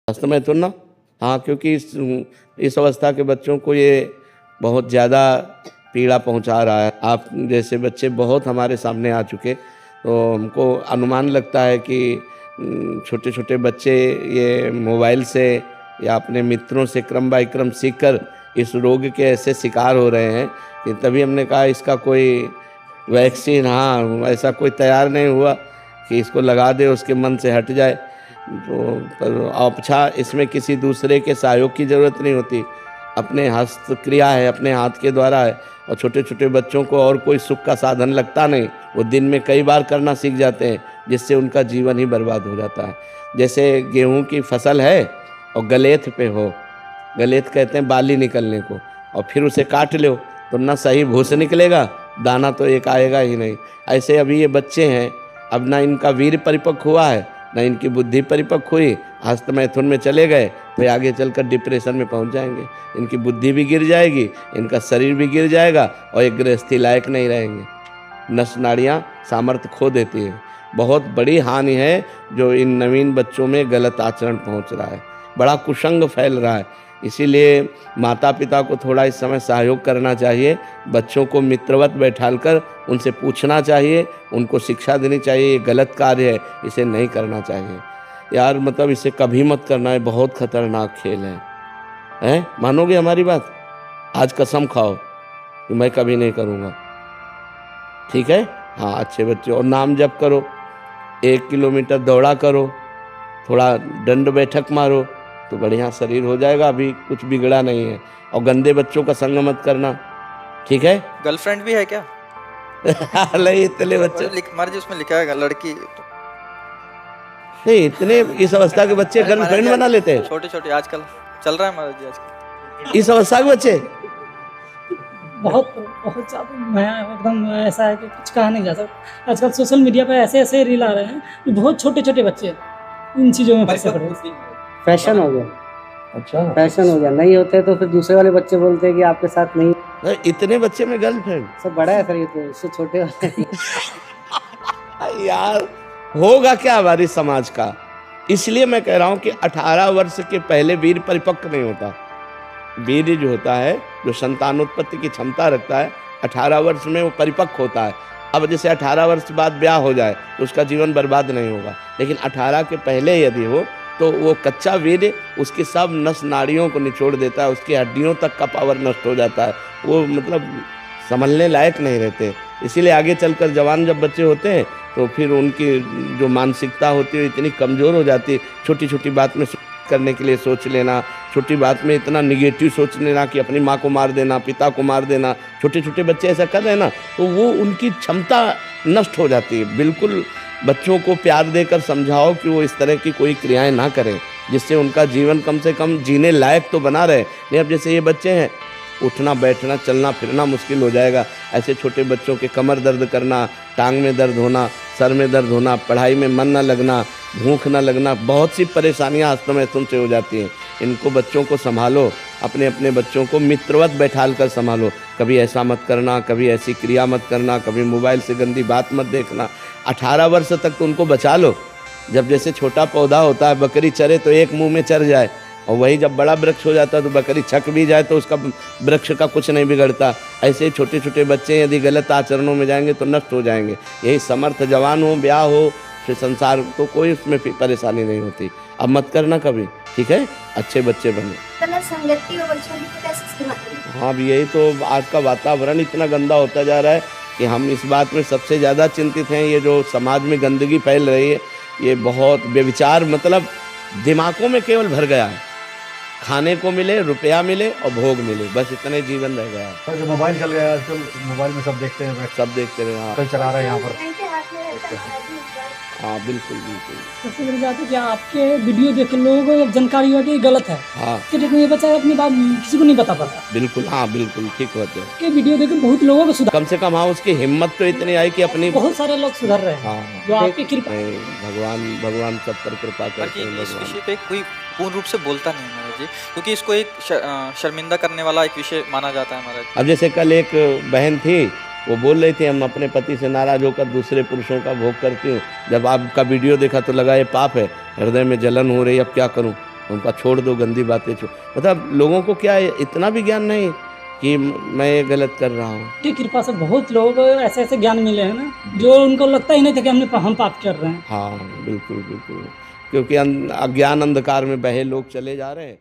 हस्तमैथुन ना, हाँ, क्योंकि इस अवस्था के बच्चों को ये बहुत ज़्यादा पीड़ा पहुंचा रहा है। आप जैसे बच्चे बहुत हमारे सामने आ चुके, तो हमको अनुमान लगता है कि छोटे छोटे बच्चे ये मोबाइल से या अपने मित्रों से क्रम बाई क्रम सीखकर इस रोग के ऐसे शिकार हो रहे हैं कि तभी हमने कहा इसका कोई वैक्सीन, हाँ, ऐसा कोई तैयार नहीं हुआ कि इसको लगा दे उसके मन से हट जाए। तो पर अच्छा, इसमें किसी दूसरे के सहयोग की ज़रूरत नहीं होती, अपने हस्तक्रिया है, अपने हाथ के द्वारा है। और छोटे छोटे बच्चों को और कोई सुख का साधन लगता नहीं, वो दिन में कई बार करना सीख जाते हैं, जिससे उनका जीवन ही बर्बाद हो जाता है। जैसे गेहूं की फसल है और गलेथ पे हो, गलेथ कहते हैं बाली निकलने को, और फिर उसे काट लो तो ना सही भूस निकलेगा, दाना तो एक आएगा ही नहीं। ऐसे अभी ये बच्चे हैं, अब ना इनका वीर परिपक्व हुआ है, ना इनकी बुद्धि परिपक्व हुई, हस्तमैथुन में चले गए तो आगे चलकर डिप्रेशन में पहुंच जाएंगे। इनकी बुद्धि भी गिर जाएगी, इनका शरीर भी गिर जाएगा और एक गृहस्थी लायक नहीं रहेंगे। नस नाड़ियाँ सामर्थ्य खो देती हैं। बहुत बड़ी हानि है जो इन नवीन बच्चों में गलत आचरण पहुंच रहा है, बड़ा कुसंग फैल रहा है। इसीलिए माता पिता को थोड़ा इस समय सहयोग करना चाहिए, बच्चों को मित्रवत बैठालकर उनसे पूछना चाहिए, उनको शिक्षा देनी चाहिए, ये गलत कार्य है, इसे नहीं करना चाहिए यार, मतलब इसे कभी मत करना है, बहुत खतरनाक खेल है। हैं, मानोगे हमारी बात? आज कसम खाओ कि मैं कभी नहीं करूँगा, ठीक है? हाँ, अच्छे बच्चे, और नाम जप करो, 1 किलोमीटर दौड़ा करो, थोड़ा दंड बैठक मारो तो बढ़िया शरीर हो जाएगा। अभी कुछ बिगड़ा नहीं है। और गंदे बच्चों का संग मत करना, ठीक है? गर्लफ्रेंड भी है क्या? नहीं, इतने बच्चे महाराज उसमें लिखा है लड़की, नहीं, इतने इस अवस्था के बच्चे गर्लफ्रेंड बना लेते हैं। छोटे छोटे आजकल चल रहा है महाराज जी, आजकल इस अवस्था के बच्चे बहुत बहुत ज़्यादा मैं एकदम ऐसा है कि कुछ कहा नहीं जा सकता। आजकल सोशल मीडिया पे ऐसे ऐसे रील आ रहे हैं कि बहुत छोटे छोटे बच्चे इन चीज़ों में फंसे पड़े हैं। फैशन हो गया। अच्छा, फैशन हो गया, नहीं होते तो फिर दूसरे वाले बच्चे बोलते हैं कि आपके साथ नहीं। इतने बच्चे में गर्लफ्रेंड सब बड़ा है सर, ये तो इससे छोटे वाले यार होगा क्या हमारे समाज का? इसलिए मैं कह रहा हूं कि 18 वर्ष के पहले वीर परिपक्व नहीं होता। वीर जो होता है, जो संतानोत्पत्ति की क्षमता रखता है, 18 वर्ष में वो परिपक्व होता है। अब जैसे 18 वर्ष बाद ब्याह हो जाए तो उसका जीवन बर्बाद नहीं होगा, लेकिन 18 के पहले यदि हो तो वो कच्चा वीर उसकी सब नस नाड़ियों को निचोड़ देता है, उसकी हड्डियों तक का पावर नष्ट हो जाता है, वो मतलब संभलने लायक नहीं रहते। इसीलिए आगे चलकर जवान जब बच्चे होते हैं तो फिर उनकी जो मानसिकता होती है इतनी कमज़ोर हो जाती है, छोटी छोटी बात में करने के लिए सोच लेना, छोटी बात में इतना निगेटिव सोच लेना कि अपनी माँ को मार देना, पिता को मार देना। छोटे छोटे बच्चे ऐसा कर रहे हैं ना, तो वो उनकी क्षमता नष्ट हो जाती है। बिल्कुल बच्चों को प्यार देकर समझाओ कि वो इस तरह की कोई क्रियाएं ना करें, जिससे उनका जीवन कम से कम जीने लायक तो बना रहे। नहीं, अब जैसे ये बच्चे हैं, उठना बैठना चलना फिरना मुश्किल हो जाएगा। ऐसे छोटे बच्चों के कमर दर्द करना, टांग में दर्द होना, सर में दर्द होना, पढ़ाई में मन न लगना, भूख न लगना, बहुत सी परेशानियां हस्तमैथुन से हो जाती हैं। इनको बच्चों को संभालो, अपने अपने बच्चों को मित्रवत बैठाल कर संभालो। कभी ऐसा मत करना, कभी ऐसी क्रिया मत करना, कभी मोबाइल से गंदी बात मत देखना। 18 वर्ष तक तो उनको बचा लो। जब जैसे छोटा पौधा होता है, बकरी चरे तो एक मुंह में चर जाए, और वही जब बड़ा वृक्ष हो जाता है तो बकरी छक भी जाए तो उसका वृक्ष का कुछ नहीं बिगड़ता। ऐसे छोटे छोटे बच्चे यदि गलत आचरणों में जाएंगे तो नष्ट हो जाएंगे। यही समर्थ जवान हो, ब्याह हो, फिर संसार तो कोई उसमें परेशानी नहीं होती। अब मत करना कभी, ठीक है? अच्छे बच्चे बनो। हाँ, अब यही तो आज का वातावरण इतना गंदा होता जा रहा है कि हम इस बात में सबसे ज़्यादा चिंतित हैं। ये जो समाज में गंदगी फैल रही है, ये बहुत व्यभिचार, मतलब दिमागों में केवल भर गया है। खाने को मिले, रुपया मिले और भोग मिले, बस इतने जीवन रह गया है। जो मोबाइल चल गया आजकल, मोबाइल में सब देखते हैं, सब देखते रहे। हाँ, कल चला रहे हैं यहाँ पर। हाँ, बिल्कुल बिल्कुल। सबसे बड़ी बात है कि आपके वीडियो देख के लोगों को जानकारी हुआ कि ये गलत है। हाँ, कि देखो ये बच्चा अपनी बात किसी को नहीं बता पाता। बिल्कुल, हाँ, बिल्कुल ठीक होते हैं कि वीडियो देख के बहुत लोगों को सुधार, कम से कम। हाँ, उसकी हिम्मत तो इतनी आई कि अपनी, बहुत सारे लोग सुधर रहे हैं। हाँ, जो आपकी कृपा, भगवान सब पर कृपा करते हैं। इस विषय पे कोई पूर्ण रूप से बोलता नहीं है महाराज जी, क्योंकि इसको एक शर्मिंदा करने वाला एक विषय माना जाता है महाराज। अब जैसे कल एक बहन थी, वो बोल रही थी हम अपने पति से नाराज होकर दूसरे पुरुषों का भोग करती हूँ। जब आपका वीडियो देखा तो लगा ये पाप है, हृदय में जलन हो रही, अब क्या करूँ? उनका छोड़ दो, गंदी बातें छोड़, मतलब लोगों को क्या है, इतना भी ज्ञान नहीं कि मैं ये गलत कर रहा हूँ। की कृपा से बहुत लोग ऐसे ऐसे ज्ञान मिले हैं ना, जो उनको लगता ही नहीं था कि हम पाप कर रहे हैं। हाँ बिल्कुल बिल्कुल, क्योंकि अज्ञान अंधकार में बहे लोग चले जा रहे हैं।